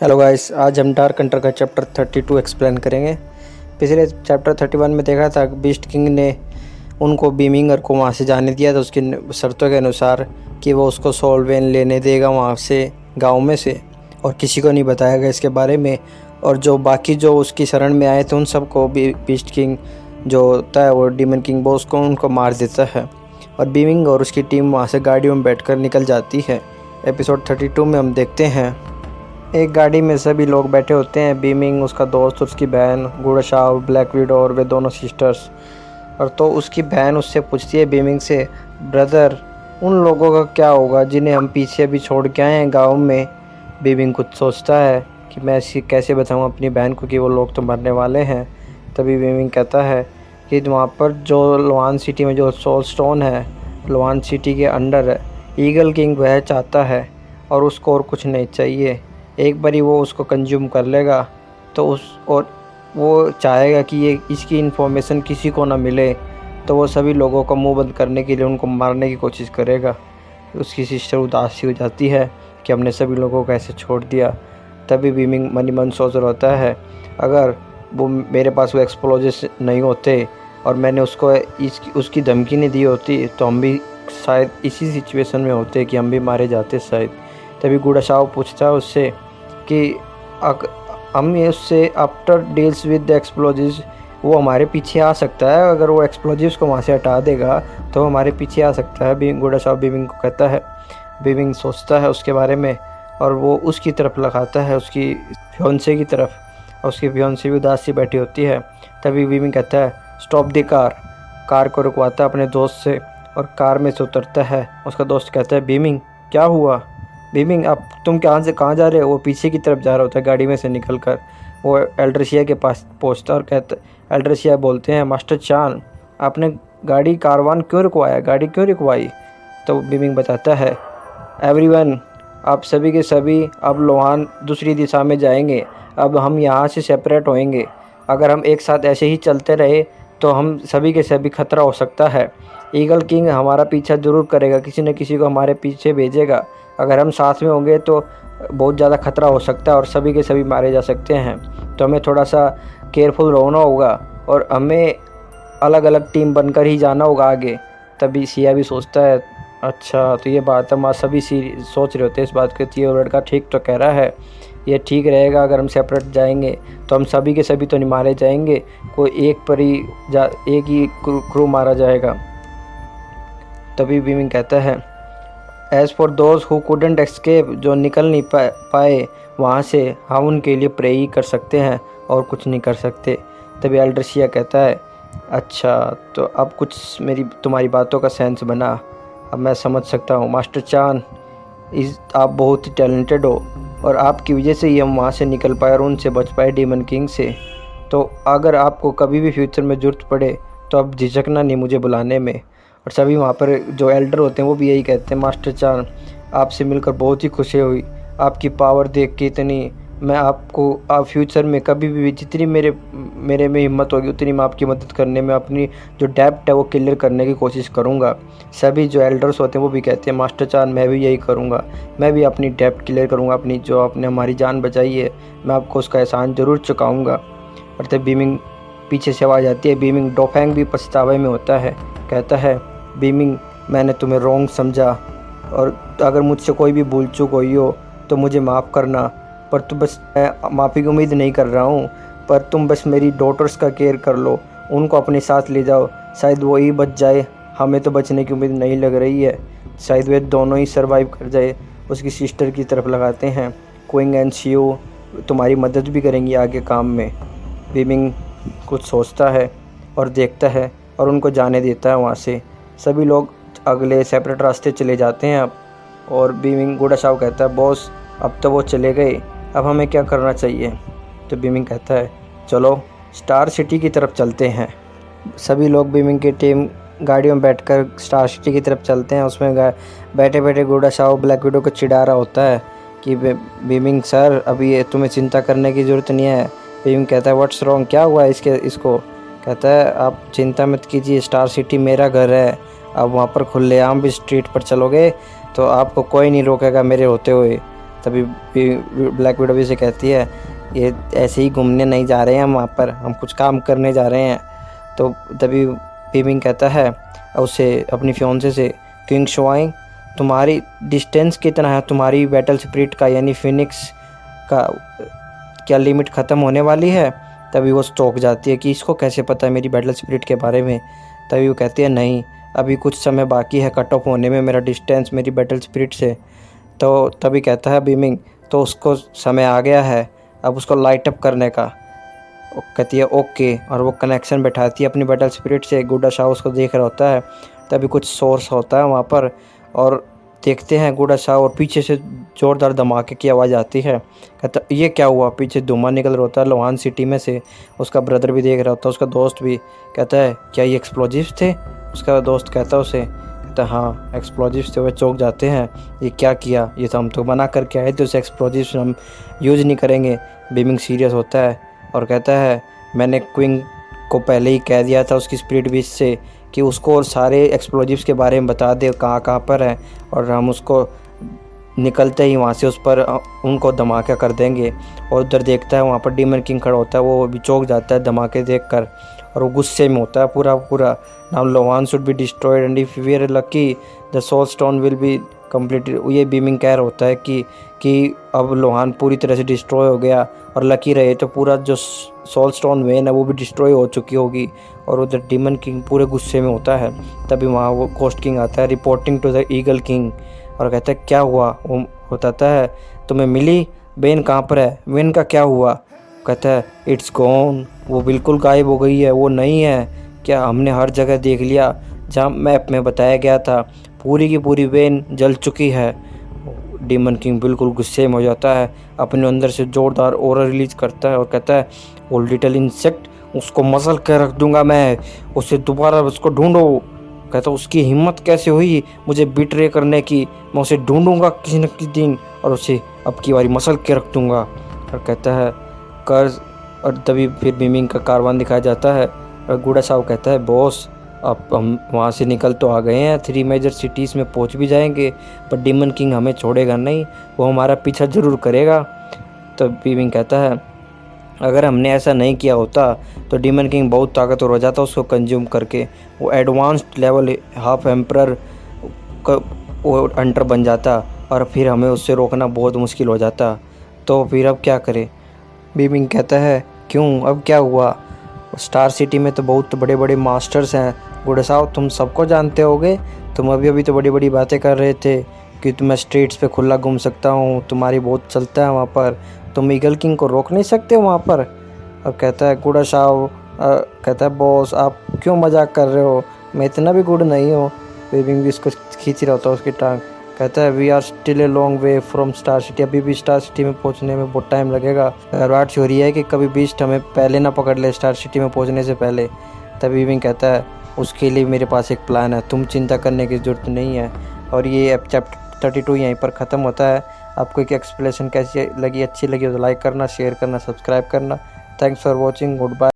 Hello guys, आज हम dark Hunter का चैप्टर 32 एक्सप्लेन करेंगे। पिछले चैप्टर 31 में देखा था कि बीस्ट किंग ने उनको बीमिंगर को वहाँ से जाने दिया था उसकी शर्तों के अनुसार कि वो उसको सोलवेन लेने देगा वहाँ से गांव में से, और किसी को नहीं बताएगा इसके बारे में। और जो बाकी जो उसकी शरण में आए थे उन सबको बीस्ट किंग जो होता है वो डीमन किंग बॉस को उनको मार देता है, और बीमिंग और उसकी टीम वहाँ से गाड़ियों में बैठकर निकल जाती है। एपिसोड 32 में हम देखते हैं एक गाड़ी में सभी लोग बैठे होते हैं, बीमिंग, उसका दोस्त, उसकी बहन गुड़शाव, ब्लैक विडो और वे दोनों सिस्टर्स। और तो उसकी बहन उससे पूछती है बीमिंग से, ब्रदर उन लोगों का क्या होगा जिन्हें हम पीछे अभी छोड़ के आए हैं गाँव में। बीमिंग कुछ सोचता है कि मैं ऐसी कैसे बताऊँ अपनी बहन को कि वो लोग तो मरने वाले हैं। तभी बीमिंग कहता है कि वहाँ पर जो लोवान सिटी में जो सोल स्टोन है, लोवान सिटी के अंडर है, ईगल किंग वह चाहता है और उसको और कुछ नहीं चाहिए। एक बारी वो उसको कंज्यूम कर लेगा तो और वो चाहेगा कि ये इसकी इन्फॉर्मेशन किसी को ना मिले, तो वो सभी लोगों को मुंह बंद करने के लिए उनको मारने की कोशिश करेगा। उसकी सिस्टर उदासी हो जाती है कि हमने सभी लोगों को ऐसे छोड़ दिया। तभी बीमिंग मन ही मन सोच रहा होता है, अगर वो मेरे पास वो एक्सप्लोजिव्स नहीं होते और मैंने उसको उसकी धमकी नहीं दी होती तो हम भी शायद इसी सिचुएशन में होते कि हम भी मारे जाते शायद। तभी गुड़ाशाव पूछता है उससे कि हम ये उससे after deals with the explosives वो हमारे पीछे आ सकता है, अगर वो एक्सप्लोजिव्स को वहाँ से हटा देगा तो हमारे पीछे आ सकता है। गुड़ाशाव बीमिंग को कहता है। बीमिंग सोचता है उसके बारे में और वो उसकी तरफ लगाता है, उसकी फियोंसे की तरफ, और उसकी फियोंसे भी उदास सी बैठी होती है। तभी बीमिंग कहता है, स्टॉप द कार को रुकवाता है अपने दोस्त से और कार में से उतरता है। उसका दोस्त कहता है, बीमिंग क्या हुआ? बीमिंग अब तुम कहाँ जा रहे हो? वो पीछे की तरफ जा रहा होता है गाड़ी में से निकल कर। वो एल्ड्रेशिया के पास पहुँचता और कहता, एल्ड्रेशिया बोलते हैं, मास्टर चान आपने गाड़ी कारवान क्यों रुकवाया, गाड़ी क्यों रुकवाई? तो बीमिंग बताता है, एवरीवन आप सभी के सभी अब लोहान दूसरी दिशा में जाएंगे, अब हम यहाँ से सेपरेट होएंगे। अगर हम एक साथ ऐसे ही चलते रहे तो हम सभी के सभी खतरा हो सकता है। ईगल किंग हमारा पीछा ज़रूर करेगा, किसी न किसी को हमारे पीछे भेजेगा। अगर हम साथ में होंगे तो बहुत ज़्यादा खतरा हो सकता है और सभी के सभी मारे जा सकते हैं, तो हमें थोड़ा सा केयरफुल रहना होगा और हमें अलग अलग टीम बनकर ही जाना होगा आगे। तभी सिया भी सोचता है, अच्छा तो ये बात है, माँ सभी सोच रहे होते हैं इस बात को, ये लड़का ठीक तो कह रहा है, ये ठीक रहेगा। अगर हम सेपरेट जाएंगे तो हम सभी के सभी तो नहीं मारे जाएंगे, कोई एक ही क्रू मारा जाएगा। तभी बीमिंग कहता है, as for those who couldn't escape, जो निकल नहीं पाए वहाँ से, हम उनके लिए प्रे ही कर सकते हैं और कुछ नहीं कर सकते। तभी एल्ड्रेशिया कहता है, अच्छा तो अब कुछ तुम्हारी बातों का सेंस बना, अब मैं समझ सकता हूँ। मास्टर चान आप बहुत ही टैलेंटेड हो और आपकी वजह से ही हम वहाँ से निकल पाए और उनसे बच पाए डीमन किंग से। तो अगर आपको कभी भी फ्यूचर में ज़रूरत पड़े तो अब झिझकना नहीं मुझे बुलाने में। और सभी वहाँ पर जो एल्डर होते हैं वो भी यही कहते हैं, मास्टर चान आपसे मिलकर बहुत ही खुशी हुई, आपकी पावर देख के इतनी, मैं आपको आप फ्यूचर में कभी भी जितनी मेरे में हिम्मत होगी उतनी मैं आपकी मदद करने में, अपनी जो डेप्ट है वो क्लियर करने की कोशिश करूँगा। सभी जो एल्डर्स होते हैं वो भी कहते हैं, मास्टर चान मैं भी यही करूँगा, मैं भी अपनी डेप्ट क्लियर करूँगा, अपनी जो आपने हमारी जान बचाई है मैं आपको उसका एहसान ज़रूर चुकाऊँगा। और तब बीमिंग पीछे से आवाज़ आती है, बीमिंग डोफेंग भी पछतावे में होता है, कहता है, बीमिंग मैंने तुम्हें रॉन्ग समझा और अगर मुझसे कोई भी भूल चूक हुई हो तो मुझे माफ़ करना, पर तुम बस, मैं माफ़ी की उम्मीद नहीं कर रहा हूँ, पर तुम बस मेरी डॉटर्स का केयर कर लो, उनको अपने साथ ले जाओ, शायद वो ही बच जाए, हमें तो बचने की उम्मीद नहीं लग रही है, शायद वे दोनों ही सरवाइव कर जाए। उसकी सिस्टर की तरफ लगाते हैं, क्विंग एंड शियो तुम्हारी मदद भी करेंगी आगे काम में। बीमिंग कुछ सोचता है और देखता है और उनको जाने देता है वहाँ से। सभी लोग अगले सेपरेट रास्ते चले जाते हैं अब, और बीमिंग गुड़ाशाव कहता है, बॉस अब तो वो चले गए, अब हमें क्या करना चाहिए? तो बीमिंग कहता है, चलो स्टार सिटी की तरफ चलते हैं। सभी लोग बीमिंग की टीम गाड़ियों में बैठकर स्टार सिटी की तरफ चलते हैं। उसमें बैठे बैठे गुड़ाशाव ब्लैक विडो को चिढ़ा रहा होता है कि बीमिंग सर अभी ये तुम्हें चिंता करने की ज़रूरत नहीं है। बीमिंग कहता है, व्हाट्स रॉन्ग, क्या हुआ इसको? कहता है, आप चिंता मत कीजिए, स्टार सिटी मेरा घर है, आप वहाँ पर खुलेआम भी स्ट्रीट पर चलोगे तो आपको कोई नहीं रोकेगा मेरे होते हुए। तभी ब्लैक विडो भी से कहती है ये ऐसे ही घूमने नहीं जा रहे हैं हम, वहाँ पर हम कुछ काम करने जा रहे हैं। तो तभी बीमिंग कहता है उसे अपनी फियोंसे से, किंग शुआइंग तुम्हारी डिस्टेंस कितना है तुम्हारी बैटल स्पिरिट का, यानी फिनिक्स का क्या लिमिट ख़त्म होने वाली है। तभी वो चौंक जाती है कि इसको कैसे पता है मेरी बैटल स्पिरिट के बारे में। तभी वो कहती है नहीं, अभी कुछ समय बाकी है कट ऑफ होने में मेरा डिस्टेंस मेरी बैटल स्पिरिट से। तो तभी कहता है बीमिंग तो उसको समय आ गया है अब उसको लाइट अप करने का। वो कहती है ओके, और वो कनेक्शन बैठाती है अपनी बैटल स्पिरिट से। गुडा शाह उसको देख रहा होता है। तभी कुछ सोर्स होता है वहाँ पर और देखते हैं गुडा शाह और पीछे से ज़ोरदार धमाके की आवाज़ आती है। कहता ये क्या हुआ, पीछे धुआं निकल रहा होता है लोहान सिटी में से। उसका ब्रदर भी देख रहा होता है, उसका दोस्त भी। कहता है क्या ये एक्सप्लोजिव्स थे? उसका दोस्त कहता है उसे, कहता हाँ एक्सप्लोजिव्स थे। वह चौंक जाते हैं, ये क्या किया, ये तो हम तो मना करके आए थे उसे एक्सप्लोजिव्स हम यूज़ नहीं करेंगे। बीमिंग सीरियस होता है और कहता है मैंने क्विंग को पहले ही कह दिया था उसकी स्पिरिट बीच से कि उसको और सारे एक्सप्लोजिव्स के बारे में बता दे कहाँ कहाँ पर है, और हम उसको निकलते ही वहाँ से उस पर उनको धमाका कर देंगे। और उधर देखता है वहाँ पर डीमन किंग खड़ा होता है, वो भी चौंक जाता है धमाके देखकर और वो गुस्से में होता है पूरा now Lohan should be destroyed and if we are lucky the soul stone will be completed. ये बीमिंग कह रहा होता है कि अब लोहान पूरी तरह से डिस्ट्रॉय हो गया और लकी रहे तो पूरा जो सोल स्टोन वेन है वो भी डिस्ट्रॉय हो चुकी होगी। और उधर डीमन किंग पूरे गुस्से में होता है। तभी वहाँ वो घोस्ट किंग आता है reporting to the eagle king और कहता है क्या हुआ। वो बताता है तुम्हें मिली वेन कहाँ पर है, वेन का क्या हुआ। कहता है इट्स गॉन, वो बिल्कुल गायब हो गई है, वो नहीं है क्या, हमने हर जगह देख लिया जहाँ मैप में बताया गया था, पूरी की पूरी वेन जल चुकी है। डीमन किंग बिल्कुल गुस्से में हो जाता है, अपने अंदर से ज़ोरदार ऑरा रिलीज करता है और कहता है वो लिटिल इंसेक्ट उसको मसल के रख दूंगा मैं, उसे दोबारा उसको ढूंढो। कहता उसकी हिम्मत कैसे हुई मुझे बिट्रे करने की, मैं उसे ढूंढूंगा किसी न किसी दिन और उसे अब की बारी मसल के रख दूंगा। और कहता है कर्ज। और तभी फिर बीमिंग का कारवान दिखाया जाता है और गुडा साहब कहता है बॉस अब हम वहाँ से निकल तो आ गए हैं, 3 मेजर सिटीज़ में पहुँच भी जाएंगे, पर डीमन किंग हमें छोड़ेगा नहीं, वो हमारा पीछा ज़रूर करेगा। तो बीमिंग कहता है अगर हमने ऐसा नहीं किया होता तो डीमन किंग बहुत ताकतवर हो जाता उसको कंज्यूम करके, वो एडवांस्ड लेवल हाफ एम्परर का वो अंटर बन जाता और फिर हमें उससे रोकना बहुत मुश्किल हो जाता। तो फिर अब क्या करें। बीमिंग कहता है क्यों, अब क्या हुआ, स्टार सिटी में तो बहुत बड़े बड़े मास्टर्स हैं। गुडा साहब तुम सबको जानते होगे, तुम अभी तो बड़ी बड़ी बातें कर रहे थे कि मैं स्ट्रीट्स पे खुला घूम सकता हूँ, तुम्हारी बहुत चलता है वहाँ पर, तुम ईगल किंग को रोक नहीं सकते वहाँ पर। और कहता है गुडा साहब कहता है बॉस आप क्यों मजाक कर रहे हो, मैं इतना भी गुड नहीं हूँ। बीमिंग भी इसको खींच रहा होता है उसकी टांग। कहता है we are still a long way from star city, अभी भी स्टार सिटी में पहुंचने में बहुत टाइम लगेगा। बात हो रही है कि कभी बीस्ट हमें पहले ना पकड़ ले स्टार सिटी में पहुंचने से पहले। तभी भी कहता है उसके लिए मेरे पास एक प्लान है, तुम चिंता करने की ज़रूरत नहीं है। और ये चैप्टर 32 यहीं पर ख़त्म होता है। आपको एक एक्सप्लेनेशन कैसी लगी, अच्छी लगी तो लाइक करना, शेयर करना, सब्सक्राइब करना। Thanks for watching, good bye.